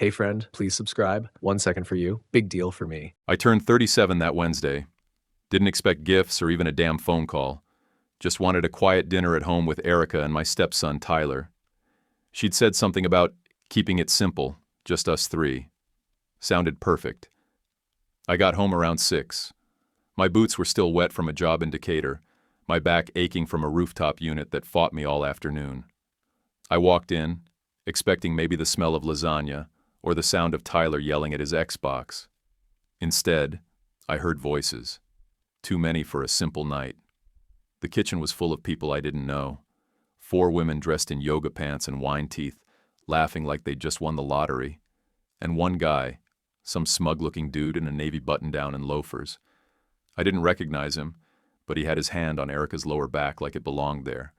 Hey friend, please subscribe. 1 second for you. Big deal for me. I turned 37 that Wednesday. Didn't expect gifts or even a damn phone call. Just wanted a quiet dinner at home with Erica and my stepson, Tyler. She'd said something about keeping it simple, just us three. Sounded perfect. I got home around 6. My boots were still wet from a job in Decatur, my back aching from a rooftop unit that fought me all afternoon. I walked in, expecting maybe the smell of lasagna or the sound of Tyler yelling at his Xbox. Instead, I heard voices. Too many for a simple night. The kitchen was full of people I didn't know. 4 women dressed in yoga pants and wine teeth, laughing like they'd just won the lottery. And one guy, some smug-looking dude in a navy button-down and loafers. I didn't recognize him, but he had his hand on Erica's lower back like it belonged there.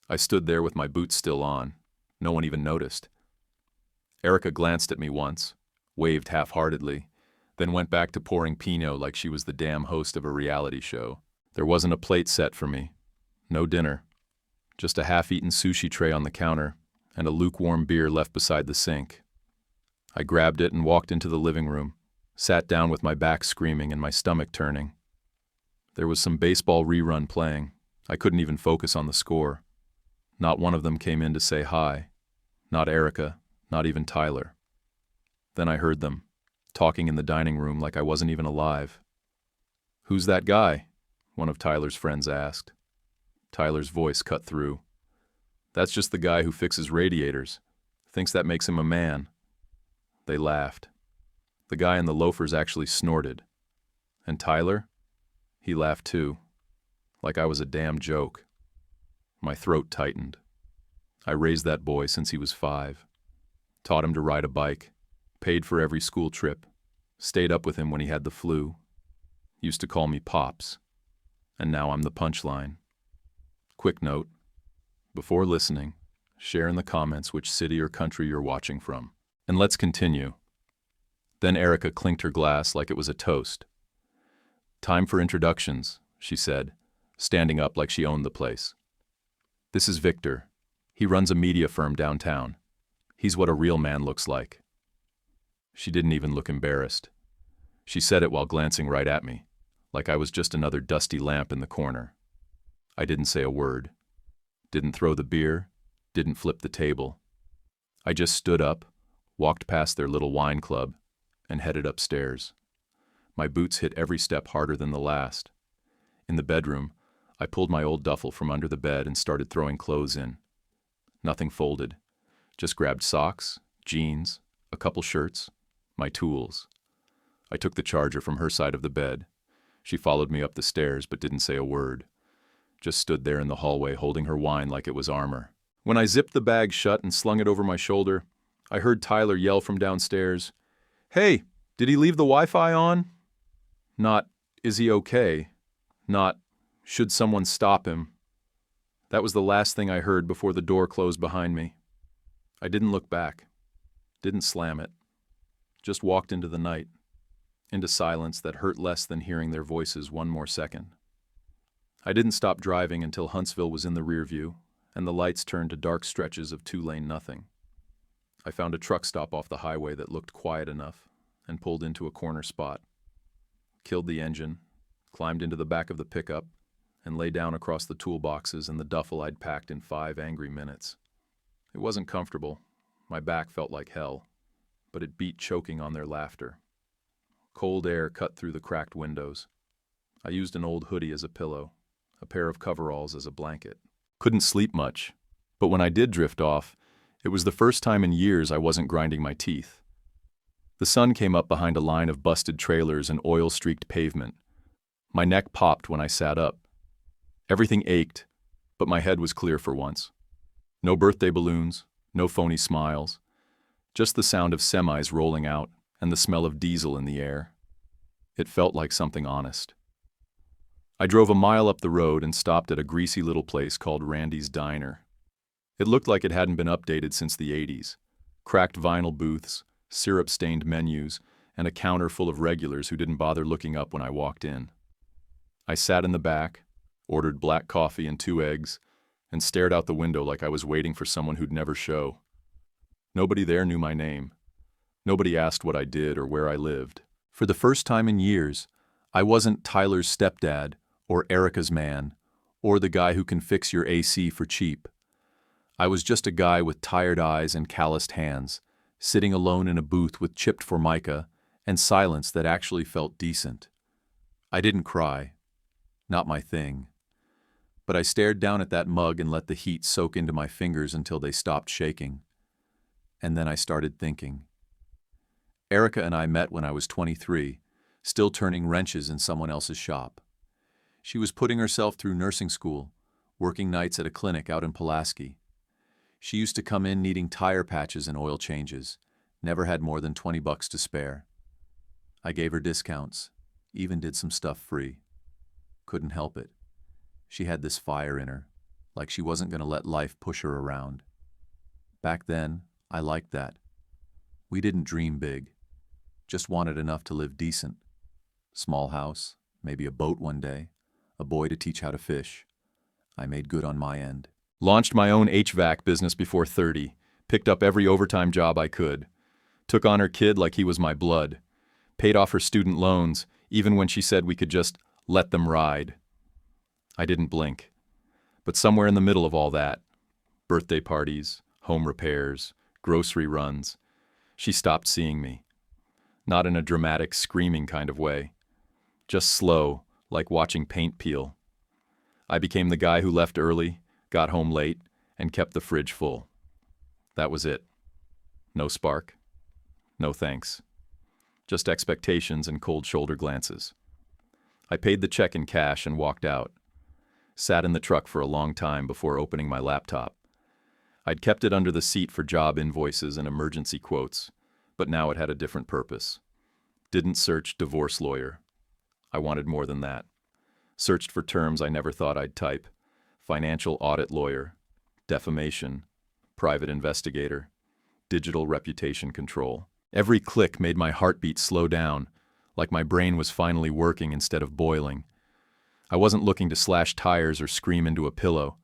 I stood there with my boots still on. No one even noticed. Erica glanced at me once, waved half-heartedly, then went back to pouring Pinot like she was the damn host of a reality show. There wasn't a plate set for me. No dinner. Just a half-eaten sushi tray on the counter and a lukewarm beer left beside the sink. I grabbed it and walked into the living room, sat down with my back screaming and my stomach turning. There was some baseball rerun playing. I couldn't even focus on the score. Not one of them came in to say hi. Not Erica, not even Tyler. Then I heard them, talking in the dining room like I wasn't even alive. "Who's that guy?" one of Tyler's friends asked. Tyler's voice cut through. "That's just the guy who fixes radiators. Thinks that makes him a man." They laughed. The guy in the loafers actually snorted. And Tyler? He laughed too. Like I was a damn joke. My throat tightened. I raised that boy since he was 5. Taught him to ride a bike. Paid for every school trip. Stayed up with him when he had the flu. Used to call me Pops. And now I'm the punchline. Quick note. Before listening, share in the comments which city or country you're watching from. And let's continue. Then Erica clinked her glass like it was a toast. "Time for introductions," she said, standing up like she owned the place. "This is Victor. He runs a media firm downtown. He's what a real man looks like." She didn't even look embarrassed. She said it while glancing right at me, like I was just another dusty lamp in the corner. I didn't say a word. Didn't throw the beer. Didn't flip the table. I just stood up, walked past their little wine club, and headed upstairs. My boots hit every step harder than the last. In the bedroom, I pulled my old duffel from under the bed and started throwing clothes in. Nothing folded. Just grabbed socks, jeans, a couple shirts, my tools. I took the charger from her side of the bed. She followed me up the stairs but didn't say a word. Just stood there in the hallway holding her wine like it was armor. When I zipped the bag shut and slung it over my shoulder, I heard Tyler yell from downstairs, "Hey, did he leave the Wi-Fi on?" Not, "Is he okay?" Not, "Should someone stop him?" That was the last thing I heard before the door closed behind me. I didn't look back. Didn't slam it. Just walked into the night. Into silence that hurt less than hearing their voices one more second. I didn't stop driving until Huntsville was in the rear view, and the lights turned to dark stretches of 2-lane nothing. I found a truck stop off the highway that looked quiet enough, and pulled into a corner spot. Killed the engine, climbed into the back of the pickup, and lay down across the toolboxes and the duffel I'd packed in 5 angry minutes. It wasn't comfortable. My back felt like hell, but it beat choking on their laughter. Cold air cut through the cracked windows. I used an old hoodie as a pillow, a pair of coveralls as a blanket. Couldn't sleep much, but when I did drift off, it was the first time in years I wasn't grinding my teeth. The sun came up behind a line of busted trailers and oil-streaked pavement. My neck popped when I sat up. Everything ached, but my head was clear for once. No birthday balloons, no phony smiles. Just the sound of semis rolling out and the smell of diesel in the air. It felt like something honest. I drove a mile up the road and stopped at a greasy little place called Randy's Diner. It looked like it hadn't been updated since the 80s. Cracked vinyl booths, syrup-stained menus, and a counter full of regulars who didn't bother looking up when I walked in. I sat in the back, ordered black coffee and 2 eggs, and stared out the window like I was waiting for someone who'd never show. Nobody there knew my name. Nobody asked what I did or where I lived. For the first time in years, I wasn't Tyler's stepdad or Erica's man or the guy who can fix your AC for cheap. I was just a guy with tired eyes and calloused hands, sitting alone in a booth with chipped formica and silence that actually felt decent. I didn't cry. Not my thing. But I stared down at that mug and let the heat soak into my fingers until they stopped shaking. And then I started thinking. Erica and I met when I was 23, still turning wrenches in someone else's shop. She was putting herself through nursing school, working nights at a clinic out in Pulaski. She used to come in needing tire patches and oil changes, never had more than $20 to spare. I gave her discounts, even did some stuff free. Couldn't help it. She had this fire in her, like she wasn't going to let life push her around. Back then, I liked that. We didn't dream big, just wanted enough to live decent. Small house, maybe a boat one day, a boy to teach how to fish. I made good on my end. Launched my own HVAC business before 30, picked up every overtime job I could. Took on her kid like he was my blood. Paid off her student loans, even when she said we could just let them ride. I didn't blink. But somewhere in the middle of all that, birthday parties, home repairs, grocery runs, she stopped seeing me. Not in a dramatic, screaming kind of way. Just slow, like watching paint peel. I became the guy who left early, got home late, and kept the fridge full. That was it. No spark. No thanks. Just expectations and cold shoulder glances. I paid the check in cash and walked out. Sat in the truck for a long time before opening my laptop. I'd kept it under the seat for job invoices and emergency quotes, but now it had a different purpose. Didn't search divorce lawyer. I wanted more than that. Searched for terms I never thought I'd type. Financial audit lawyer, defamation, private investigator, digital reputation control. Every click made my heartbeat slow down, like my brain was finally working instead of boiling. I wasn't looking to slash tires or scream into a pillow.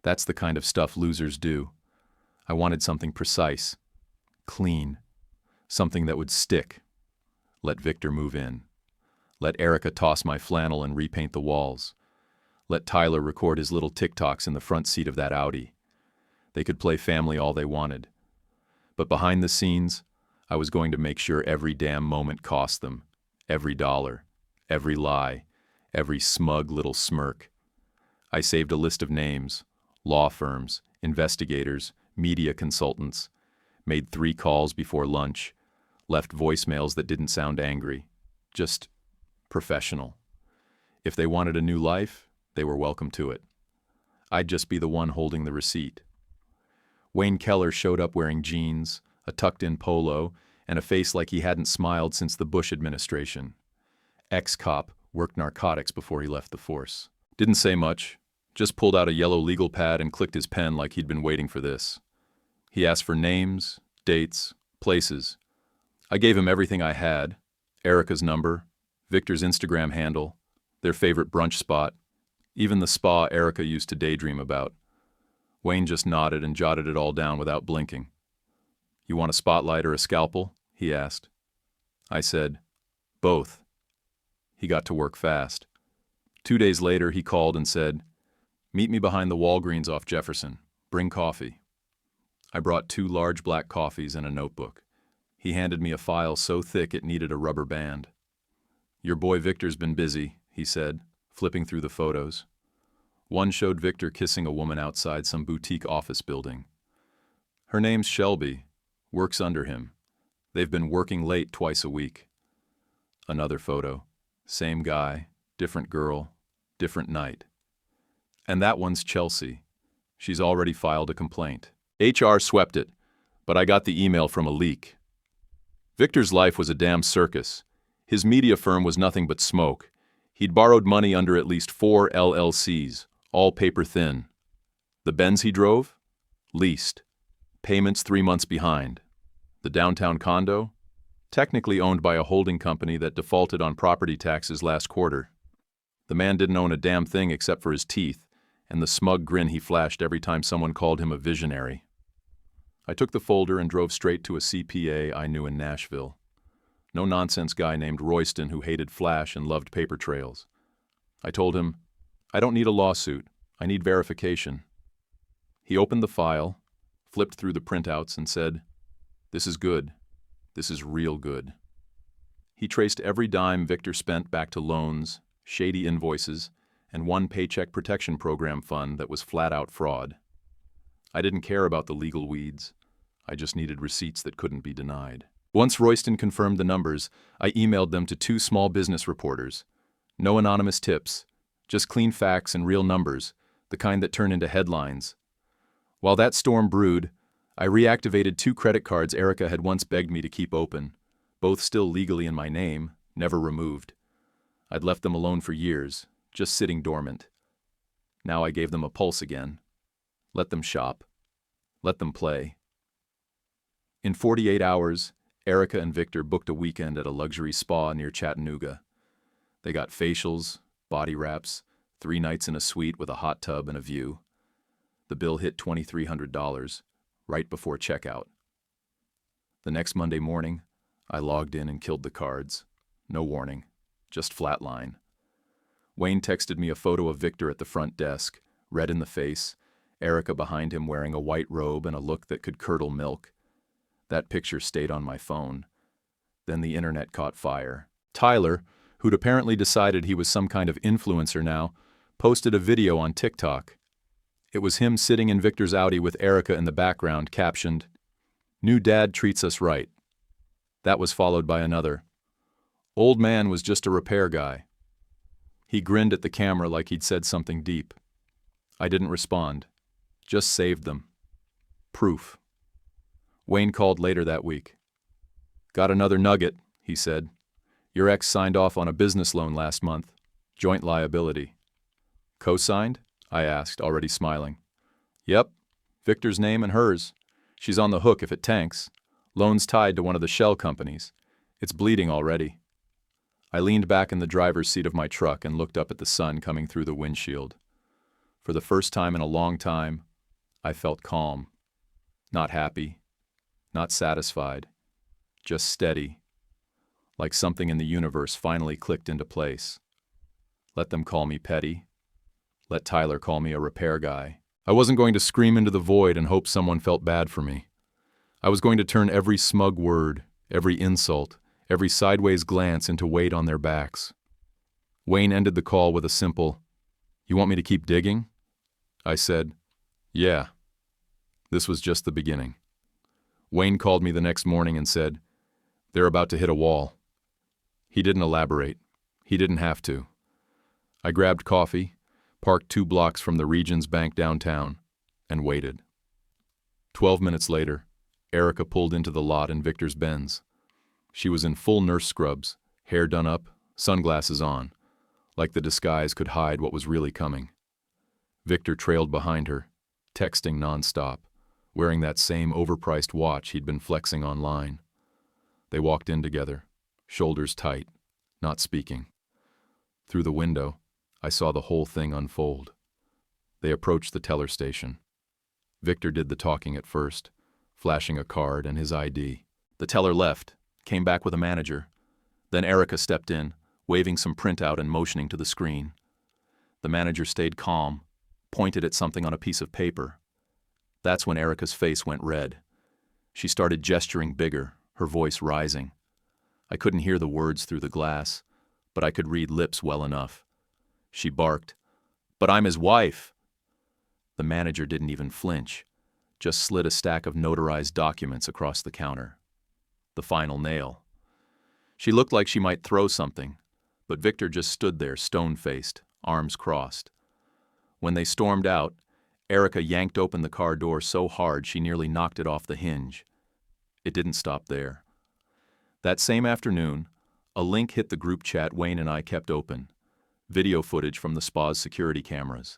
That's the kind of stuff losers do. I wanted something precise, clean, something that would stick. Let Victor move in. Let Erica toss my flannel and repaint the walls. Let Tyler record his little TikToks in the front seat of that Audi. They could play family all they wanted. But behind the scenes, I was going to make sure every damn moment cost them. Every dollar, every lie, every smug little smirk. I saved a list of names, law firms, investigators, media consultants, made 3 calls before lunch, left voicemails that didn't sound angry, just professional. If they wanted a new life, they were welcome to it. I'd just be the one holding the receipt. Wayne Keller showed up wearing jeans, a tucked-in polo, and a face like he hadn't smiled since the Bush administration. Ex-cop, worked narcotics before he left the force. Didn't say much, just pulled out a yellow legal pad and clicked his pen like he'd been waiting for this. He asked for names, dates, places. I gave him everything I had, Erica's number, Victor's Instagram handle, their favorite brunch spot, even the spa Erica used to daydream about. Wayne just nodded and jotted it all down without blinking. "You want a spotlight or a scalpel?" he asked. I said, "Both." He got to work fast. 2 days later, he called and said, "Meet me behind the Walgreens off Jefferson. Bring coffee." I brought 2 large black coffees and a notebook. He handed me a file so thick it needed a rubber band. "Your boy Victor's been busy," he said, flipping through the photos. One showed Victor kissing a woman outside some boutique office building. Her name's Shelby, works under him. They've been working late twice a week. Another photo. Same guy, different girl, different night. And that one's Chelsea. She's already filed a complaint. HR swept it, but I got the email from a leak. Victor's life was a damn circus. His media firm was nothing but smoke. He'd borrowed money under at least 4 LLCs, all paper thin. The Benz he drove? Leased. Payments 3 months behind. The downtown condo? Technically owned by a holding company that defaulted on property taxes last quarter. The man didn't own a damn thing except for his teeth and the smug grin he flashed every time someone called him a visionary. I took the folder and drove straight to a CPA I knew in Nashville. No-nonsense guy named Royston who hated Flash and loved paper trails. I told him, I don't need a lawsuit. I need verification. He opened the file, flipped through the printouts, and said, "This is good. This is real good." He traced every dime Victor spent back to loans, shady invoices, and one Paycheck Protection Program fund that was flat-out fraud. I didn't care about the legal weeds. I just needed receipts that couldn't be denied. Once Royston confirmed the numbers, I emailed them to 2 small business reporters. No anonymous tips, just clean facts and real numbers, the kind that turn into headlines. While that storm brewed, I reactivated 2 credit cards Erica had once begged me to keep open, both still legally in my name, never removed. I'd left them alone for years, just sitting dormant. Now I gave them a pulse again. Let them shop. Let them play. In 48 hours, Erica and Victor booked a weekend at a luxury spa near Chattanooga. They got facials, body wraps, 3 nights in a suite with a hot tub and a view. The bill hit $2,300, right before checkout. The next Monday morning, I logged in and killed the cards. No warning, just flatline. Wayne texted me a photo of Victor at the front desk, red in the face, Erica behind him wearing a white robe and a look that could curdle milk. That picture stayed on my phone. Then the internet caught fire. Tyler, who'd apparently decided he was some kind of influencer now, posted a video on TikTok. It was him sitting in Victor's Audi with Erica in the background, captioned, "New dad treats us right." That was followed by another. "Old man was just a repair guy." He grinned at the camera like he'd said something deep. I didn't respond. Just saved them. Proof. Wayne called later that week. "Got another nugget," he said. "Your ex signed off on a business loan last month. Joint liability." "Co-signed?" I asked, already smiling. "Yep. Victor's name and hers. She's on the hook if it tanks. Loan's tied to one of the shell companies. It's bleeding already." I leaned back in the driver's seat of my truck and looked up at the sun coming through the windshield. For the first time in a long time, I felt calm. Not happy. Not satisfied. Just steady. Like something in the universe finally clicked into place. Let them call me petty. Let Tyler call me a repair guy. I wasn't going to scream into the void and hope someone felt bad for me. I was going to turn every smug word, every insult, every sideways glance into weight on their backs. Wayne ended the call with a simple, "You want me to keep digging?" I said, "Yeah." This was just the beginning. Wayne called me the next morning and said, "They're about to hit a wall." He didn't elaborate. He didn't have to. I grabbed coffee, parked 2 blocks from the Regions Bank downtown, and waited. 12 minutes later, Erica pulled into the lot in Victor's Benz. She was in full nurse scrubs, hair done up, sunglasses on, like the disguise could hide what was really coming. Victor trailed behind her, texting nonstop, wearing that same overpriced watch he'd been flexing online. They walked in together, shoulders tight, not speaking. Through the window, I saw the whole thing unfold. They approached the teller station. Victor did the talking at first, flashing a card and his ID. The teller left, came back with a manager. Then Erica stepped in, waving some printout and motioning to the screen. The manager stayed calm, pointed at something on a piece of paper. That's when Erica's face went red. She started gesturing bigger, her voice rising. I couldn't hear the words through the glass, but I could read lips well enough. She barked, "But I'm his wife!" The manager didn't even flinch, just slid a stack of notarized documents across the counter. The final nail. She looked like she might throw something, but Victor just stood there stone-faced, arms crossed. When they stormed out, Erica yanked open the car door so hard she nearly knocked it off the hinge. It didn't stop there. That same afternoon, a link hit the group chat Wayne and I kept open. Video footage from the spa's security cameras.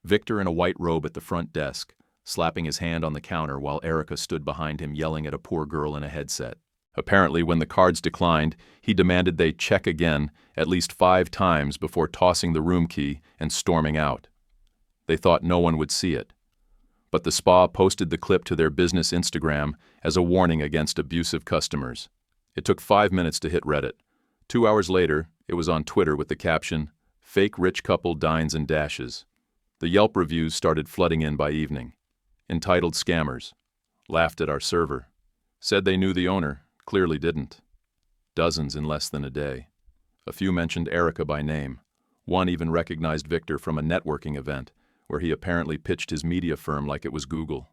Victor in a white robe at the front desk, slapping his hand on the counter while Erica stood behind him yelling at a poor girl in a headset. Apparently, when the cards declined, he demanded they check again at least 5 times before tossing the room key and storming out. They thought no one would see it. but the spa posted the clip to their business Instagram as a warning against abusive customers. It took 5 minutes to hit Reddit. 2 hours later, it was on Twitter with the caption, "Fake rich couple dines and dashes." The Yelp reviews started flooding in by evening. Entitled scammers. Laughed at our server. Said they knew the owner, clearly didn't. Dozens in less than a day. A few mentioned Erica by name. One even recognized Victor from a networking event, where he apparently pitched his media firm like it was Google.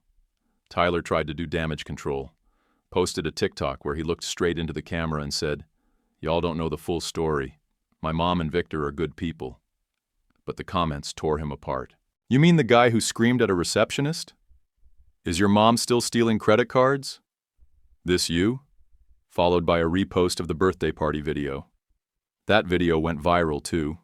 Tyler tried to do damage control. Posted a TikTok where he looked straight into the camera and said, "Y'all don't know the full story. My mom and Victor are good people." But the comments tore him apart. "You mean the guy who screamed at a receptionist? Is your mom still stealing credit cards? This you?" Followed by a repost of the birthday party video. That video went viral too.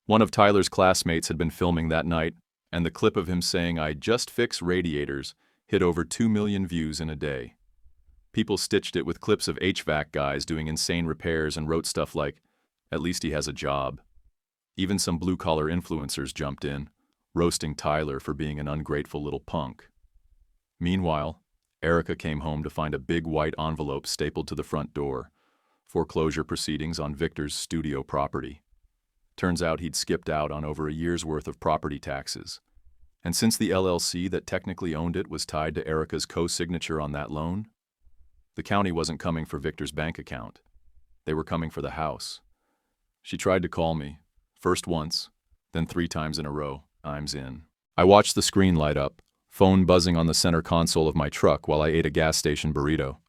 One of Tyler's classmates had been filming that night, and the clip of him saying, "I just fix radiators," hit over 2 million views in a day. People stitched it with clips of HVAC guys doing insane repairs and wrote stuff like, "At least he has a job." Even some blue-collar influencers jumped in, roasting Tyler for being an ungrateful little punk. Meanwhile, Erica came home to find a big white envelope stapled to the front door. Foreclosure proceedings on Victor's studio property. Turns out he'd skipped out on over a year's worth of property taxes. And since the LLC that technically owned it was tied to Erica's co-signature on that loan, the county wasn't coming for Victor's bank account. They were coming for the house. She tried to call me, first once, then 3 times in a row. I'm in. I watched the screen light up, phone buzzing on the center console of my truck while I ate a gas station burrito.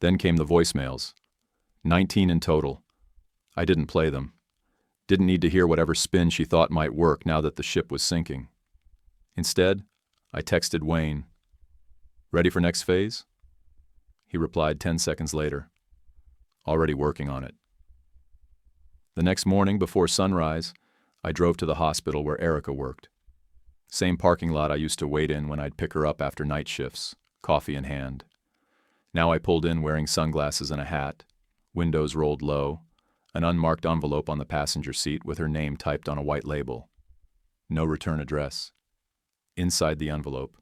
Then came the voicemails. 19 in total. I didn't play them. Didn't need to hear whatever spin she thought might work now that the ship was sinking. Instead, I texted Wayne. "Ready for next phase?" He replied 10 seconds later. "Already working on it." The next morning before sunrise, I drove to the hospital where Erica worked. Same parking lot I used to wait in when I'd pick her up after night shifts, coffee in hand. Now I pulled in wearing sunglasses and a hat, windows rolled low, an unmarked envelope on the passenger seat with her name typed on a white label. No return address. Inside the envelope,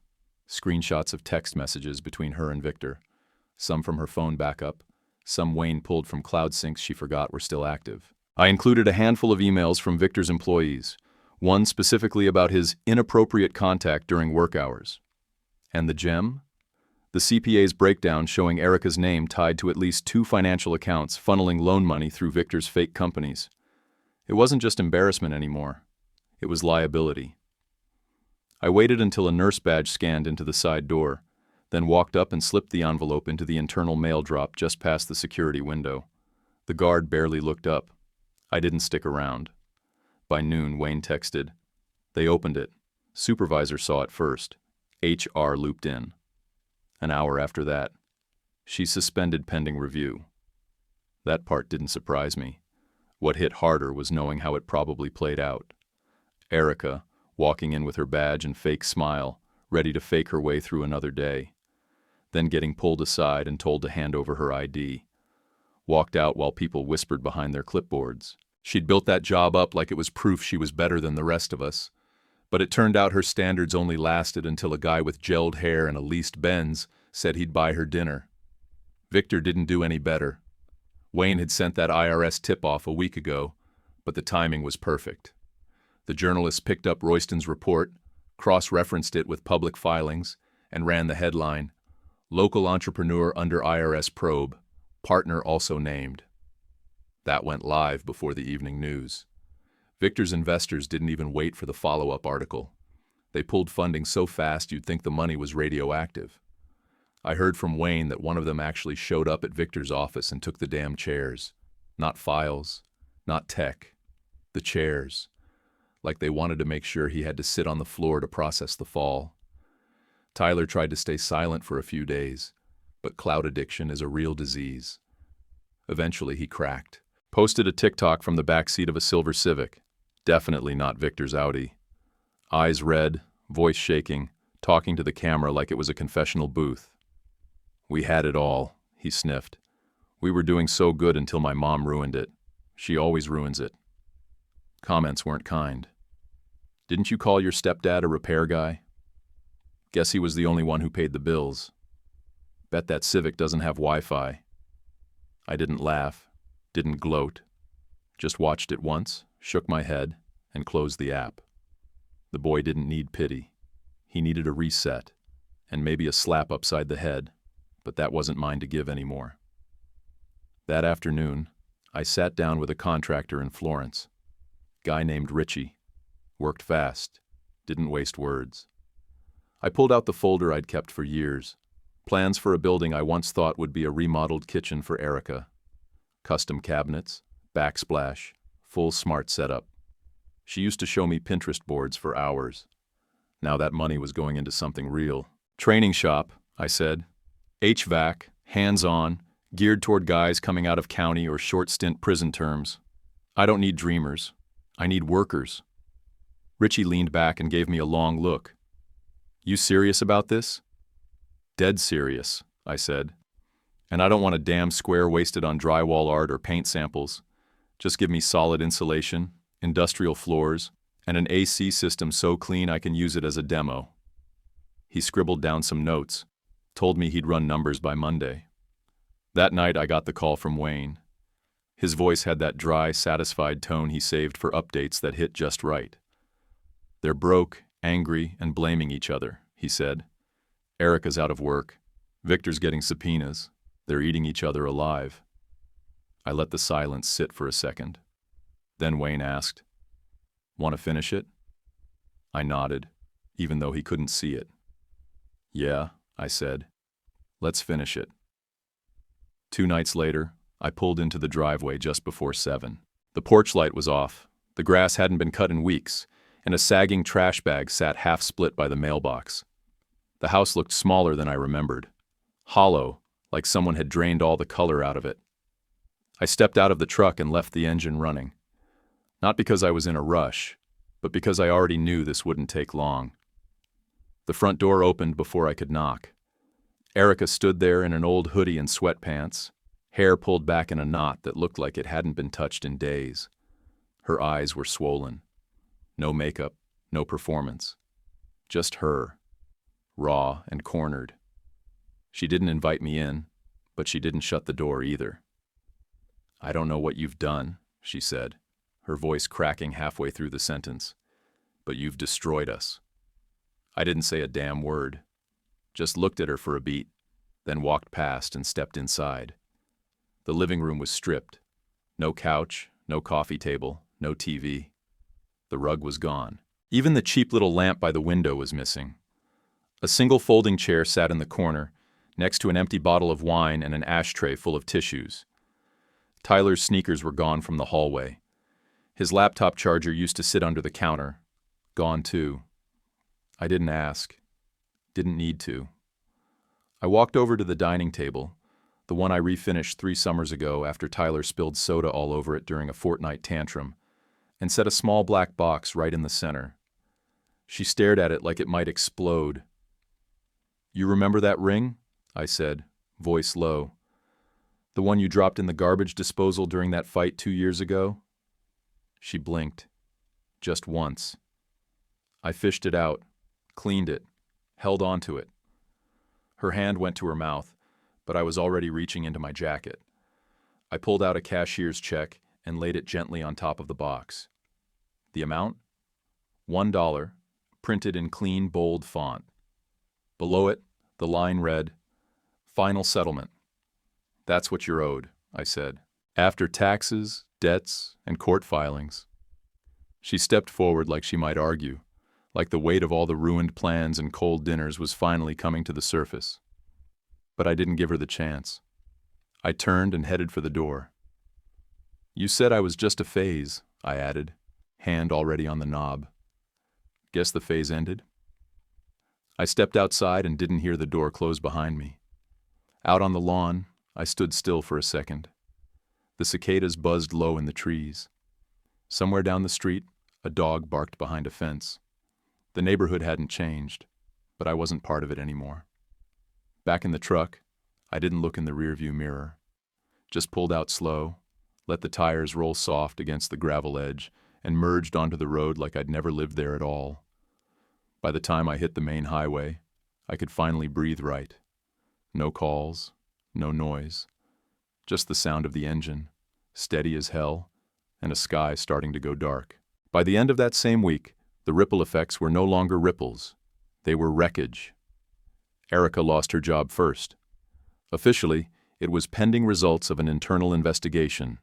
screenshots of text messages between her and Victor, some from her phone backup, some Wayne pulled from cloud syncs she forgot were still active. I included a handful of emails from Victor's employees, one specifically about his inappropriate contact during work hours. And the gem? The CPA's breakdown showing Erica's name tied to at least 2 financial accounts funneling loan money through Victor's fake companies. It wasn't just embarrassment anymore. It was liability. I waited until a nurse badge scanned into the side door, then walked up and slipped the envelope into the internal mail drop just past the security window. The guard barely looked up. I didn't stick around. By noon, Wayne texted. They opened it. Supervisor saw it first. HR looped in. An hour after that, she's suspended pending review. That part didn't surprise me. What hit harder was knowing how it probably played out. Erica, walking in with her badge and fake smile, ready to fake her way through another day. Then getting pulled aside and told to hand over her ID. Walked out while people whispered behind their clipboards. She'd built that job up like it was proof she was better than the rest of us. But it turned out her standards only lasted until a guy with gelled hair and a leased Benz said he'd buy her dinner. Victor didn't do any better. Wayne had sent that IRS tip-off a week ago, but the timing was perfect. The journalist picked up Royston's report, cross-referenced it with public filings, and ran the headline, "Local entrepreneur under IRS probe, partner also named." That went live before the evening news. Victor's investors didn't even wait for the follow-up article. They pulled funding so fast you'd think the money was radioactive. I heard from Wayne that one of them actually showed up at Victor's office and took the damn chairs. Not files, not tech, the chairs. Like they wanted to make sure he had to sit on the floor to process the fall. Tyler tried to stay silent for a few days, but cloud addiction is a real disease. Eventually he cracked. Posted a TikTok from the backseat of a silver Civic. Definitely not Victor's Audi. Eyes red, voice shaking, talking to the camera like it was a confessional booth. "We had it all," he sniffed. "We were doing so good until my mom ruined it. She always ruins it." Comments weren't kind. "Didn't you call your stepdad a repair guy?" Guess he was the only one who paid the bills. Bet that Civic doesn't have Wi-Fi. I didn't laugh, didn't gloat. Just watched it once, shook my head, and closed the app. The boy didn't need pity. He needed a reset, and maybe a slap upside the head, but that wasn't mine to give anymore. That afternoon, I sat down with a contractor in Florence. Guy named Richie. Worked fast, didn't waste words. I pulled out the folder I'd kept for years. Plans for a building I once thought would be a remodeled kitchen for Erica. Custom cabinets, backsplash, full smart setup. She used to show me Pinterest boards for hours. Now that money was going into something real. Training shop, I said. HVAC, hands-on, geared toward guys coming out of county or short-stint prison terms. I don't need dreamers. I need workers. Richie leaned back and gave me a long look. You serious about this? Dead serious, I said. And I don't want a damn square wasted on drywall art or paint samples. Just give me solid insulation, industrial floors, and an AC system so clean I can use it as a demo. He scribbled down some notes, told me he'd run numbers by Monday. That night I got the call from Wayne. His voice had that dry, satisfied tone he saved for updates that hit just right. They're broke, angry, and blaming each other, he said. Erica's out of work. Victor's getting subpoenas. They're eating each other alive. I let the silence sit for a second. Then Wayne asked, "Want to finish it?" I nodded, even though he couldn't see it. "Yeah," I said. "Let's finish it." 2 nights later, I pulled into the driveway just before 7. The porch light was off, the grass hadn't been cut in weeks, and a sagging trash bag sat half-split by the mailbox. The house looked smaller than I remembered. Hollow, like someone had drained all the color out of it. I stepped out of the truck and left the engine running. Not because I was in a rush, but because I already knew this wouldn't take long. The front door opened before I could knock. Erica stood there in an old hoodie and sweatpants, hair pulled back in a knot that looked like it hadn't been touched in days. Her eyes were swollen. No makeup, no performance. Just her, raw and cornered. She didn't invite me in, but she didn't shut the door either. "I don't know what you've done," she said, her voice cracking halfway through the sentence, "but you've destroyed us." I didn't say a damn word, just looked at her for a beat, then walked past and stepped inside. The living room was stripped. No couch, no coffee table, no TV. The rug was gone. Even the cheap little lamp by the window was missing. A single folding chair sat in the corner, next to an empty bottle of wine and an ashtray full of tissues. Tyler's sneakers were gone from the hallway. His laptop charger used to sit under the counter. Gone too. I didn't ask. Didn't need to. I walked over to the dining table, the one I refinished 3 summers ago after Tyler spilled soda all over it during a fortnight tantrum, and set a small black box right in the center. She stared at it like it might explode. "You remember that ring?" I said, voice low. "The one you dropped in the garbage disposal during that fight 2 years ago?" She blinked. Just once. I fished it out, cleaned it, held on to it. Her hand went to her mouth, but I was already reaching into my jacket. I pulled out a cashier's check and laid it gently on top of the box. The amount? $1, printed in clean, bold font. Below it, the line read, "Final settlement." "That's what you're owed," I said, "after taxes, debts, and court filings." She stepped forward like she might argue, like the weight of all the ruined plans and cold dinners was finally coming to the surface. But I didn't give her the chance. I turned and headed for the door. "You said I was just a phase," I added, hand already on the knob. "Guess the phase ended?" I stepped outside and didn't hear the door close behind me. Out on the lawn, I stood still for a second. The cicadas buzzed low in the trees. Somewhere down the street, a dog barked behind a fence. The neighborhood hadn't changed, but I wasn't part of it anymore. Back in the truck, I didn't look in the rearview mirror. Just pulled out slow, let the tires roll soft against the gravel edge, and merged onto the road like I'd never lived there at all. By the time I hit the main highway, I could finally breathe right. No calls, no noise, just the sound of the engine, steady as hell, and a sky starting to go dark. By the end of that same week, the ripple effects were no longer ripples. They were wreckage. Erica lost her job first. Officially, it was pending results of an internal investigation.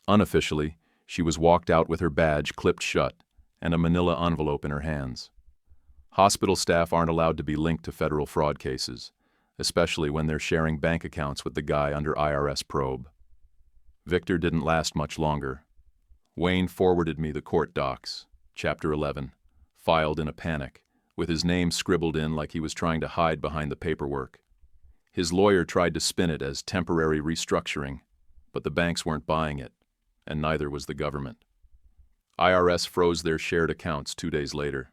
Unofficially, she was walked out with her badge clipped shut and a manila envelope in her hands. Hospital staff aren't allowed to be linked to federal fraud cases, especially when they're sharing bank accounts with the guy under IRS probe. Victor didn't last much longer. Wayne forwarded me the court docs, Chapter 11, filed in a panic, with his name scribbled in like he was trying to hide behind the paperwork. His lawyer tried to spin it as temporary restructuring, but the banks weren't buying it, and neither was the government. IRS froze their shared accounts 2 days later.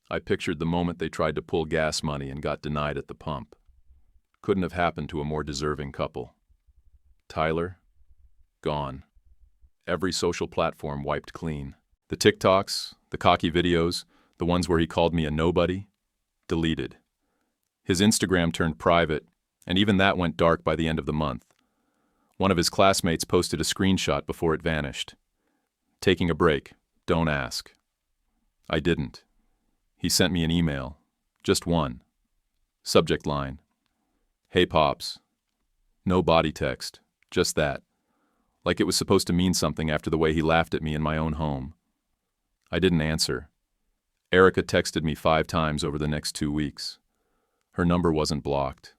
I pictured the moment they tried to pull gas money and got denied at the pump. Couldn't have happened to a more deserving couple. Tyler, gone. Every social platform wiped clean. The TikToks, the cocky videos, the ones where he called me a nobody, deleted. His Instagram turned private, and even that went dark by the end of the month. One of his classmates posted a screenshot before it vanished. Taking a break, don't ask. I didn't. He sent me an email, just one. Subject line: Hey Pops. No body text, just that. Like it was supposed to mean something after the way he laughed at me in my own home. I didn't answer. Erica texted me 5 times over the next 2 weeks. Her number wasn't blocked.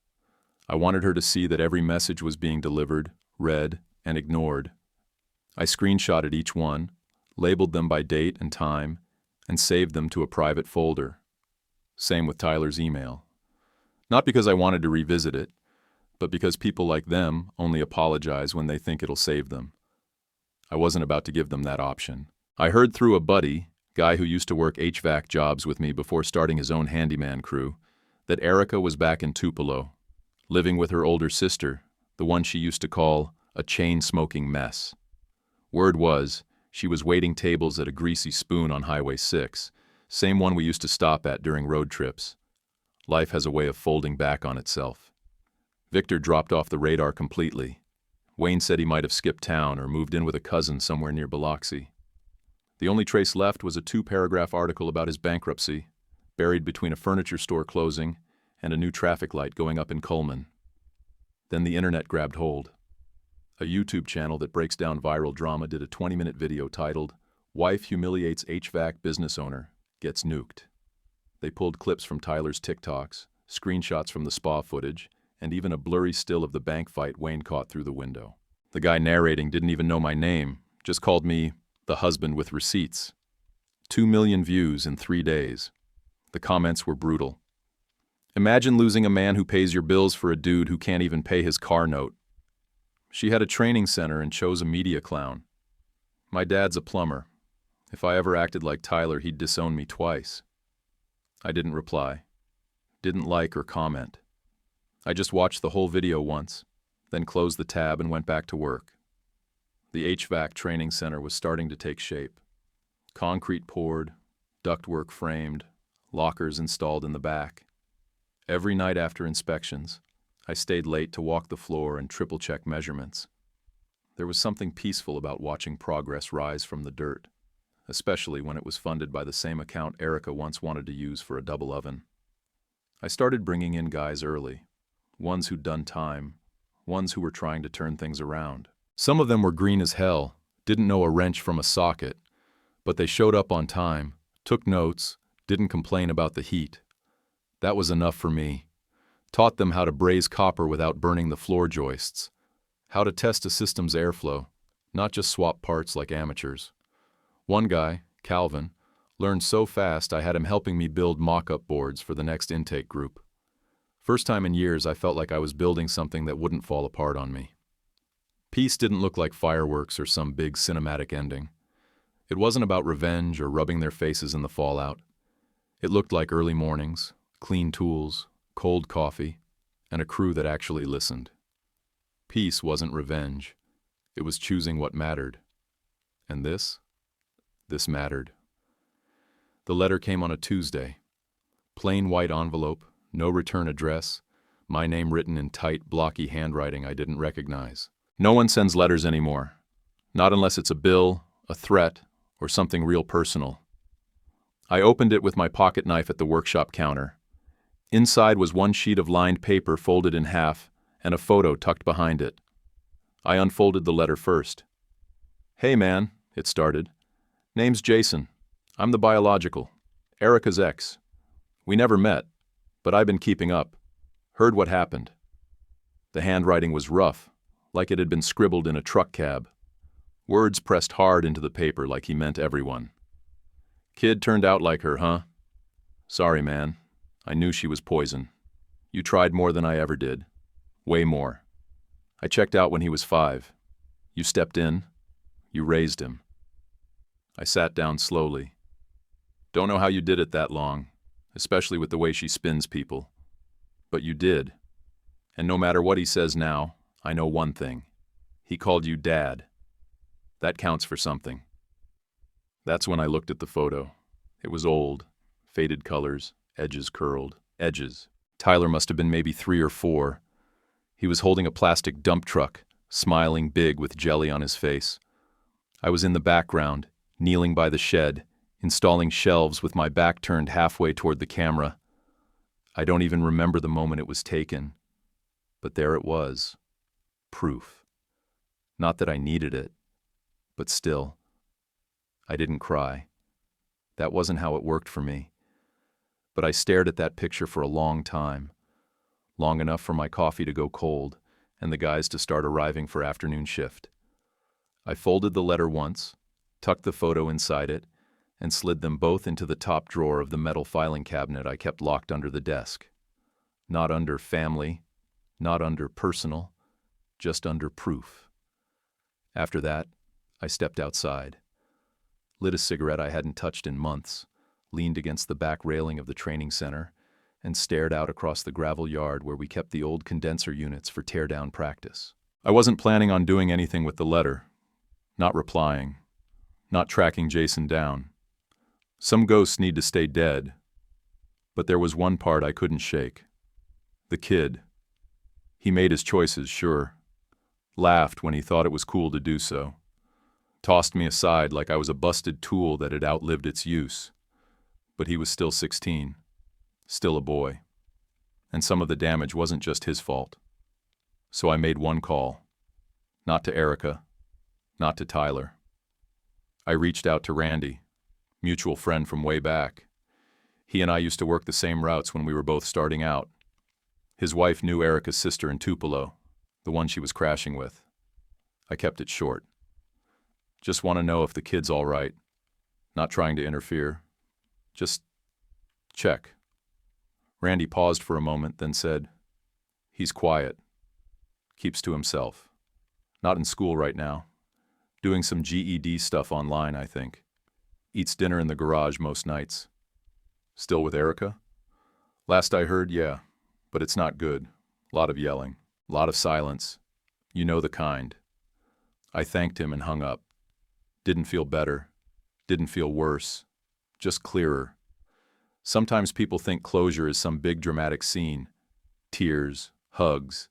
I wanted her to see that every message was being delivered, read, and ignored. I screenshotted each one, labeled them by date and time, and saved them to a private folder. Same with Tyler's email. Not because I wanted to revisit it, but because people like them only apologize when they think it'll save them. I wasn't about to give them that option. I heard through a buddy, guy who used to work HVAC jobs with me before starting his own handyman crew, that Erica was back in Tupelo, living with her older sister, the one she used to call a chain-smoking mess. Word was, she was waiting tables at a Greasy Spoon on Highway 6, same one we used to stop at during road trips. Life has a way of folding back on itself. Victor dropped off the radar completely. Wayne said he might have skipped town or moved in with a cousin somewhere near Biloxi. The only trace left was a 2-paragraph article about his bankruptcy, buried between a furniture store closing and a new traffic light going up in Coleman. Then the internet grabbed hold. A YouTube channel that breaks down viral drama did a 20-minute video titled, "Wife Humiliates HVAC Business Owner, Gets Nuked." They pulled clips from Tyler's TikToks, screenshots from the spa footage, and even a blurry still of the bank fight Wayne caught through the window. The guy narrating didn't even know my name, just called me the husband with receipts. 2 million views in 3 days. The comments were brutal. Imagine losing a man who pays your bills for a dude who can't even pay his car note. She had a training center and chose a media clown. My dad's a plumber. If I ever acted like Tyler, he'd disown me twice. I didn't reply. Didn't like or comment. I just watched the whole video once, then closed the tab and went back to work. The HVAC training center was starting to take shape. Concrete poured, ductwork framed, lockers installed in the back. Every night after inspections, I stayed late to walk the floor and triple-check measurements. There was something peaceful about watching progress rise from the dirt, especially when it was funded by the same account Erica once wanted to use for a double oven. I started bringing in guys early, ones who'd done time, ones who were trying to turn things around. Some of them were green as hell, didn't know a wrench from a socket, but they showed up on time, took notes, didn't complain about the heat. That was enough for me. Taught them how to braze copper without burning the floor joists, how to test a system's airflow, not just swap parts like amateurs. One guy, Calvin, learned so fast I had him helping me build mock-up boards for the next intake group. First time in years I felt like I was building something that wouldn't fall apart on me. Peace didn't look like fireworks or some big cinematic ending. It wasn't about revenge or rubbing their faces in the fallout. It looked like early mornings, clean tools, cold coffee, and a crew that actually listened. Peace wasn't revenge. It was choosing what mattered. And this mattered. The letter came on a Tuesday. Plain white envelope, No return address. My name written in tight, blocky handwriting I didn't recognize. No one sends letters anymore. Not unless it's a bill, a threat, or something real personal. I opened it with my pocket knife at the workshop counter. Inside was one sheet of lined paper folded in half and a photo tucked behind it. I unfolded the letter first. "Hey man," it started. "Name's Jason. I'm the biological. Erica's ex. We never met, but I've been keeping up. Heard what happened." The handwriting was rough, like it had been scribbled in a truck cab. Words pressed hard into the paper like he meant everyone. "Kid turned out like her, huh? Sorry, man. I knew she was poison. You tried more than I ever did. Way more. I checked out when he was 5. You stepped in. You raised him." I sat down slowly. "Don't know how you did it that long, especially with the way she spins people. But you did. And no matter what he says now, I know one thing. He called you Dad. That counts for something." That's when I looked at the photo. It was old, faded colors, edges curled. Edges. Tyler must have been maybe 3 or 4. He was holding a plastic dump truck, smiling big with jelly on his face. I was in the background, kneeling by the shed, installing shelves with my back turned halfway toward the camera. I don't even remember the moment it was taken. But there it was. Proof. Not that I needed it, but still. I didn't cry. That wasn't how it worked for me. But I stared at that picture for a long time. Long enough for my coffee to go cold and the guys to start arriving for afternoon shift. I folded the letter once, tucked the photo inside it, and slid them both into the top drawer of the metal filing cabinet I kept locked under the desk. Not under family, not under personal, just under proof. After that, I stepped outside, lit a cigarette I hadn't touched in months, leaned against the back railing of the training center, and stared out across the gravel yard where we kept the old condenser units for tear-down practice. I wasn't planning on doing anything with the letter. Not replying. Not tracking Jason down. Some ghosts need to stay dead. But there was one part I couldn't shake. The kid. He made his choices, sure. Laughed when he thought it was cool to do so. Tossed me aside like I was a busted tool that had outlived its use. But he was still 16. Still a boy. And some of the damage wasn't just his fault. So I made one call. Not to Erica. Not to Tyler. I reached out to Randy, mutual friend from way back. He and I used to work the same routes when we were both starting out. His wife knew Erica's sister in Tupelo, the one she was crashing with. I kept it short. Just want to know if the kid's all right. Not trying to interfere. Just check. Randy paused for a moment, then said, "He's quiet. Keeps to himself. Not in school right now. Doing some GED stuff online, I think. Eats dinner in the garage most nights. Still with Erica? Last I heard, yeah. But it's not good. Lot of yelling. Lot of silence. You know the kind." I thanked him and hung up. Didn't feel better. Didn't feel worse. Just clearer. Sometimes people think closure is some big dramatic scene. Tears, hugs,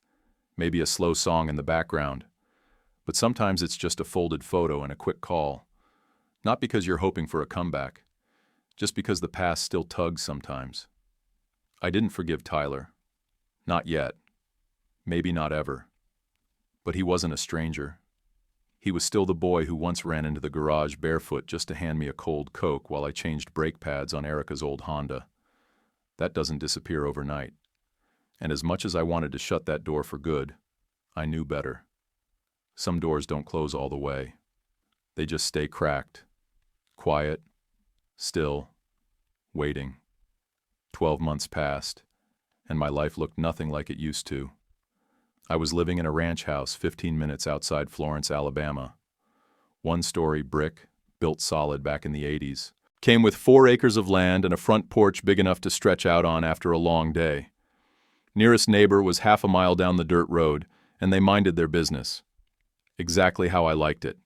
maybe a slow song in the background. But sometimes it's just a folded photo and a quick call. Not because you're hoping for a comeback. Just because the past still tugs sometimes. I didn't forgive Tyler. Not yet. Maybe not ever. But he wasn't a stranger. He was still the boy who once ran into the garage barefoot just to hand me a cold Coke while I changed brake pads on Erica's old Honda. That doesn't disappear overnight. And as much as I wanted to shut that door for good, I knew better. Some doors don't close all the way. They just stay cracked. Quiet. Still. Waiting. 12 months passed, and my life looked nothing like it used to. I was living in a ranch house 15 minutes outside Florence, Alabama. One-story brick, built solid back in the 80s. Came with 4 acres of land and a front porch big enough to stretch out on after a long day. Nearest neighbor was half a mile down the dirt road, and they minded their business. Exactly how I liked it.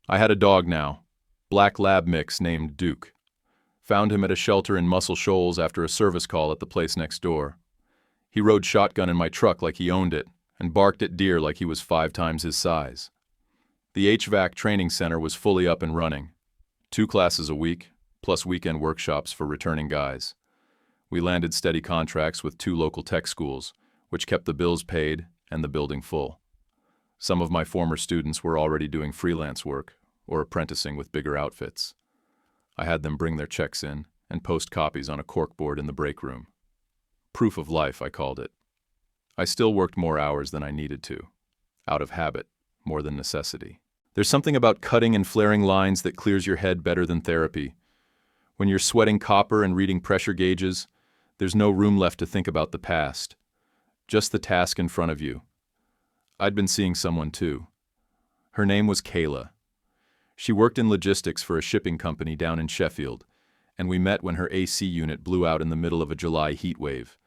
I had a dog now, black lab mix named Duke. Found him at a shelter in Muscle Shoals after a service call at the place next door. He rode shotgun in my truck like he owned it, and barked at deer like he was 5 times his size. The HVAC training center was fully up and running. 2 classes a week, plus weekend workshops for returning guys. We landed steady contracts with 2 local tech schools, which kept the bills paid and the building full. Some of my former students were already doing freelance work or apprenticing with bigger outfits. I had them bring their checks in and post copies on a corkboard in the break room. Proof of life, I called it. I still worked more hours than I needed to, out of habit more than necessity. There's something about cutting and flaring lines that clears your head better than therapy. When you're sweating copper and reading pressure gauges, there's no room left to think about the past. Just the task in front of you. I'd been seeing someone too. Her name was Kayla. She worked in logistics for a shipping company down in Sheffield, and we met when her AC unit blew out in the middle of a July heat wave.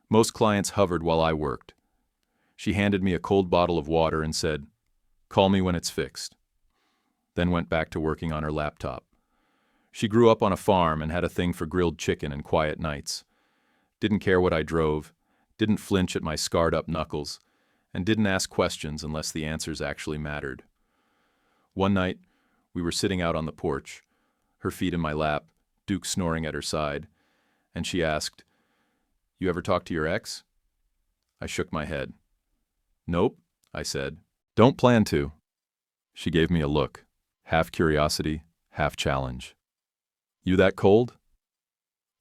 Most clients hovered while I worked. She handed me a cold bottle of water and said, "Call me when it's fixed." Then went back to working on her laptop. She grew up on a farm and had a thing for grilled chicken and quiet nights. Didn't care what I drove, didn't flinch at my scarred-up knuckles, and didn't ask questions unless the answers actually mattered. One night, we were sitting out on the porch, her feet in my lap, Duke snoring at her side, and she asked, "You ever talk to your ex?" I shook my head. "Nope," I said. "Don't plan to." She gave me a look, half curiosity, half challenge. "You that cold?"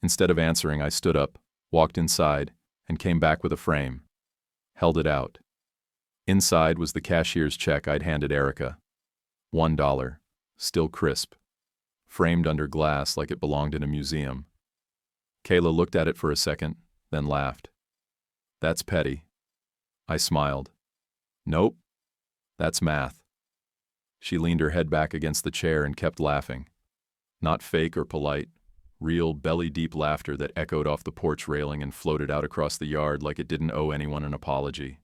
Instead of answering, I stood up, walked inside, and came back with a frame. Held it out. Inside was the cashier's check I'd handed Erica. $1, still crisp, framed under glass like it belonged in a museum. Kayla looked at it for a second, then laughed. "That's petty." I smiled. "Nope, that's math." She leaned her head back against the chair and kept laughing. Not fake or polite, real belly-deep laughter that echoed off the porch railing and floated out across the yard like it didn't owe anyone an apology.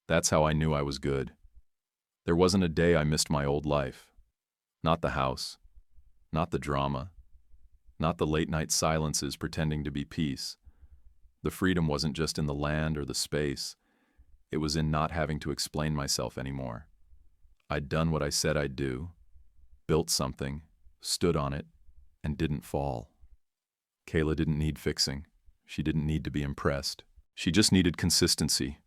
That's how I knew I was good. There wasn't a day I missed my old life. Not the house. Not the drama. Not the late-night silences pretending to be peace. The freedom wasn't just in the land or the space. It was in not having to explain myself anymore. I'd done what I said I'd do, built something, stood on it, and didn't fall. Kayla didn't need fixing. She didn't need to be impressed. She just needed consistency.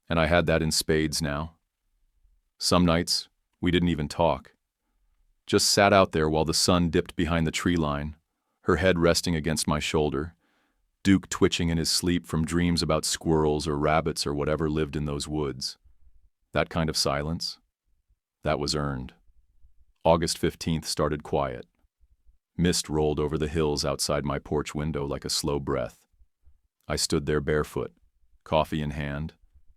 And I had that in spades now. Some nights, we didn't even talk. Just sat out there while the sun dipped behind the tree line, her head resting against my shoulder, Duke twitching in his sleep from dreams about squirrels or rabbits or whatever lived in those woods. That kind of silence, that was earned. August 15th started quiet. Mist rolled over the hills outside my porch window like a slow breath. I stood there barefoot, coffee in hand,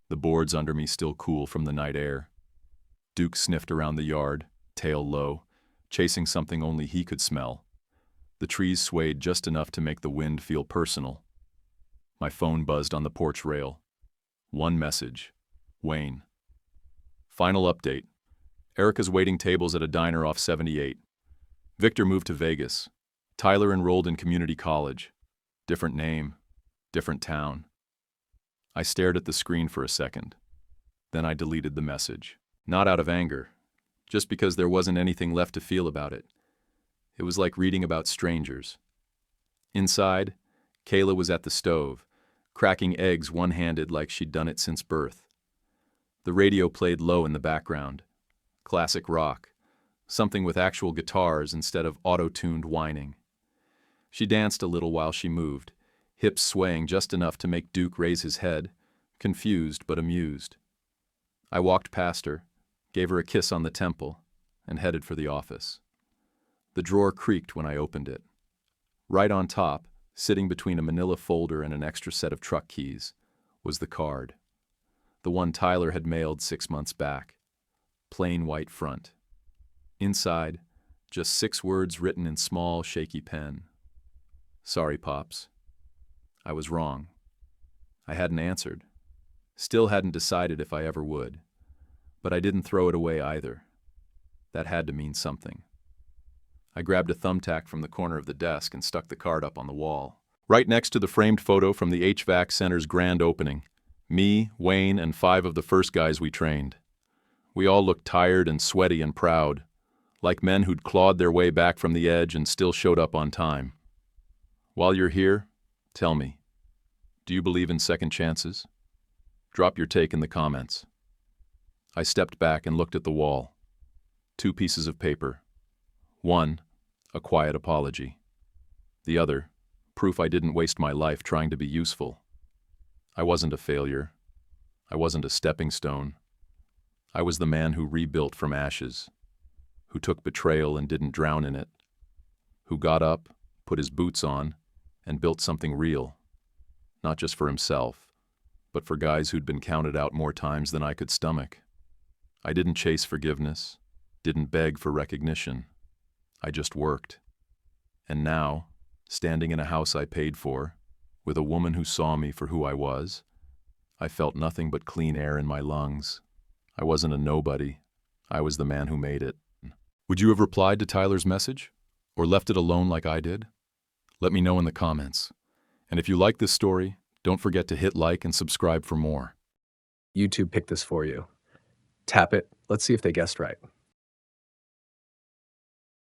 the boards under me still cool from the night air. Duke sniffed around the yard, tail low, chasing something only he could smell. The trees swayed just enough to make the wind feel personal. My phone buzzed on the porch rail. One message. Wayne. Final update. Erica's waiting tables at a diner off 78. Victor moved to Vegas. Tyler enrolled in community college. Different name, different town. I stared at the screen for a second. Then I deleted the message. Not out of anger, just because there wasn't anything left to feel about it. It was like reading about strangers. Inside, Kayla was at the stove, cracking eggs one-handed like she'd done it since birth. The radio played low in the background. Classic rock, something with actual guitars instead of auto-tuned whining. She danced a little while she moved, hips swaying just enough to make Duke raise his head, confused but amused. I walked past her, gave her a kiss on the temple, and headed for the office. The drawer creaked when I opened it. Right on top, sitting between a manila folder and an extra set of truck keys, was the card. The one Tyler had mailed 6 months back. Plain white front. Inside, just 6 words written in small, shaky pen. Sorry, Pops. I was wrong. I hadn't answered. Still hadn't decided if I ever would. But I didn't throw it away either. That had to mean something. I grabbed a thumbtack from the corner of the desk and stuck the card up on the wall. Right next to the framed photo from the HVAC center's grand opening. Me, Wayne, and 5 of the first guys we trained. We all looked tired and sweaty and proud, like men who'd clawed their way back from the edge and still showed up on time. While you're here, tell me, do you believe in second chances? Drop your take in the comments. I stepped back and looked at the wall. 2 pieces of paper. One, a quiet apology. The other, proof I didn't waste my life trying to be useful. I wasn't a failure. I wasn't a stepping stone. I was the man who rebuilt from ashes, who took betrayal and didn't drown in it, who got up, put his boots on, and built something real, not just for himself, but for guys who'd been counted out more times than I could stomach. I didn't chase forgiveness, didn't beg for recognition. I just worked. And now, standing in a house I paid for, with a woman who saw me for who I was, I felt nothing but clean air in my lungs. I wasn't a nobody. I was the man who made it. Would you have replied to Tyler's message? Or left it alone like I did? Let me know in the comments. And if you like this story, don't forget to hit like and subscribe for more. YouTube picked this for you. Tap it. Let's see if they guessed right.